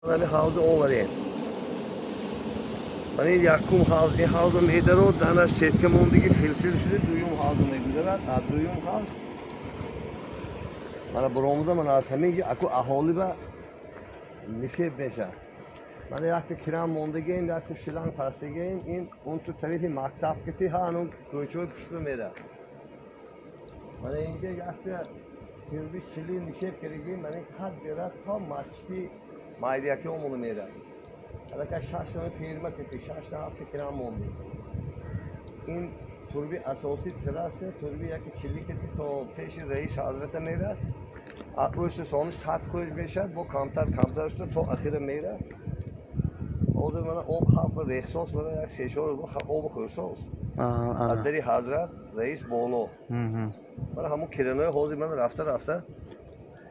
Hani havza ovalayın. Hani yakın havza, havza meydana dana setkemondaki filtre düşürü duyum havzına gider. Duyum havz. Bana buromda münasebeti aku aholi ve nişe beşa. Bana yakın kiram mondagin, yakın şilan farstagin, in untu tarifi maktab kiti hanım koçoy kuşlu mera. Bana ince yakın bir şilin nişe kerigin, bana kat bira tam maçti maydiyaki omunu mera. Alaka şaştığını firma kiti, şaştığını hafta kiram mondi. In turbi asosi terası, turbi yakın şili kiti to peşi reis hazreti mera. Oysa sonra saat koyuş beşer, bu kamtar üstü to ahire mera. O zaman o hafta reis bana yak seçiyor, bu hafta o bakıyorsunuz. Adleri hazret reis bono. Bana hamu kiranoy hozi bana rafta.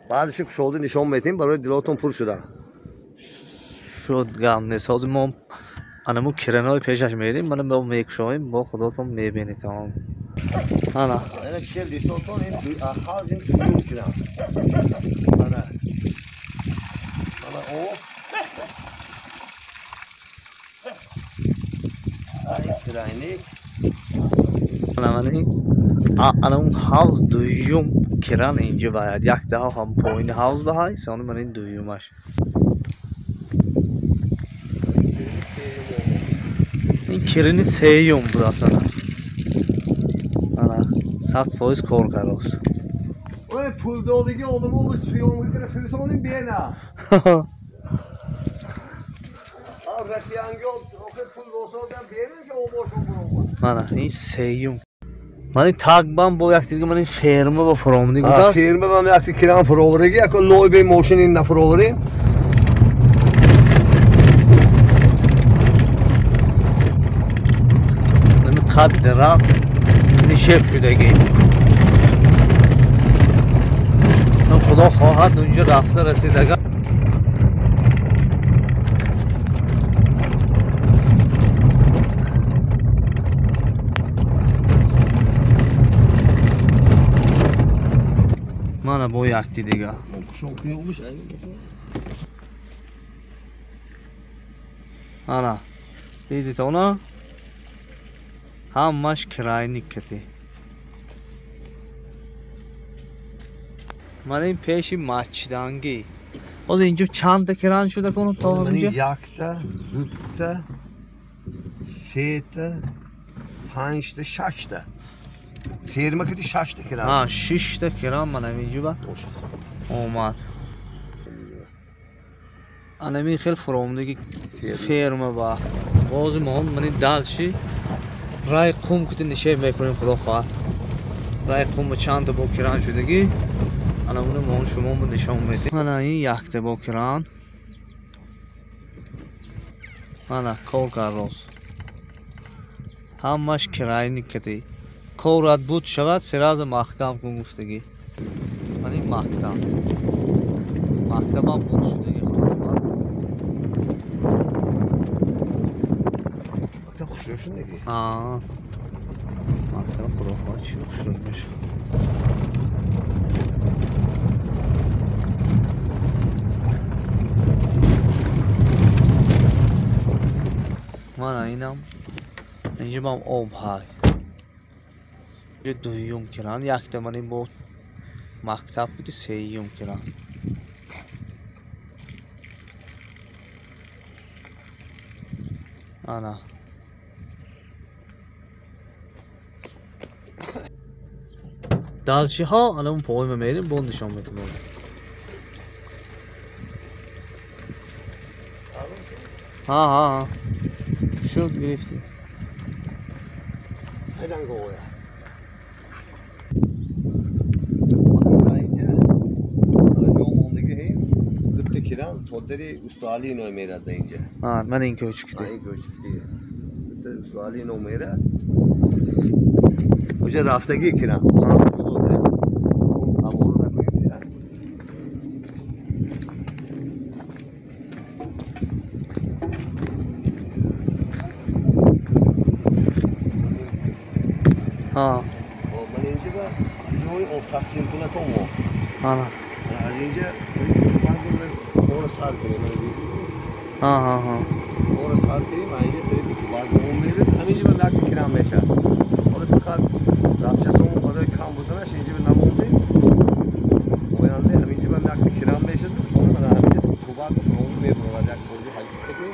Bazı şey kuşoldu nişan metin, barı diloton pur şuda. Şud gamne saz mom anamı kiranoy peşaş merim, bana bu mekşoyim, bu xudoton mebeni tamam. Ana. Ana gel disoton in hazin duyum kiran. Bana o ay kiraynik. Anam havz duyum kiran ince bayad. Yak daha ham point havz bahay, sonra benim duyumaş. Kirini seviyorum bu da sana. Ana saat foiz korkaros. Oy pul doldu ki oğlum o suyum kere filsonin biyena. Abi Rusiyan yol o kadar pul olsa ben biyena ki o boşum bunu. Ana hiç seviyorum. Mani tagban bu yaktığı mani firma bu from diye Ha firma ben yaktı kiran forovere ki ako loy be motion in na forovere. Nemi kadra nişep şudagi. خدا خواهد اونجا رفته رسیدگان mana bu yakti دیگه ana دیدید اونا همش کرایه کتی من این پیشی ماچدانگی o da ince çanta kiran şurada konu tamamınca yakta, dutta, seta, pançta, şaşta. Firma kiti şaşta kiran. ha şişte kiran bana ince bak. Olmaz. Anemi خیلی فرامدگی فرما با باز ما من دالشی رای قوم کتی نشه میکنیم خدا خواهد رای قوم چند تا با کران شدگی انا اونو ما شما رو نشان میدیم انا این یخته با کران انا کار کاروز همش کرای نکتی کارات بود شود سراز محکم کن گفتگی من این محکم هم بود شدگی خدا Bakta kuşuyorsun ne ki? aa محکم خدا خواهد چی خوشون میشه من اینم اینجا با آب های اینجا دویم کران یک من با مکتب بودی سیم کران ana dalşi ha anamın poyma merim bon nişan medim oldu ha şu grifti Neden kovuyor? Kiran toderi ustali no mera deyince. ha ben en köy çıktı Ay göçtü. Ustali no mera. Hoca raftaki kiran. ha O manince ba joy o taksim kula komo. ana Az önce tabii ki ben de orası sarkıyor. Ha ha ha. Orası arkayı aynı tabii ki var. Doğumları hamici ben nakli kiram meşa. Orada fakat zapçası onun kadar kan budana şeyci bir nam oldu. O yanda hamici ben nakli kiram meşadı. Sonra ben hamici kubak doğum memur olacak oldu. Hakikaten.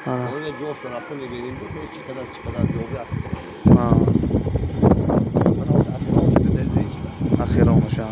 Ana. Orada coş taraftan ve benim de böyle çıkadar yolu yaptı. Ha. Bana orada akıllı olacak bir deli işte. Axir olmuş ha.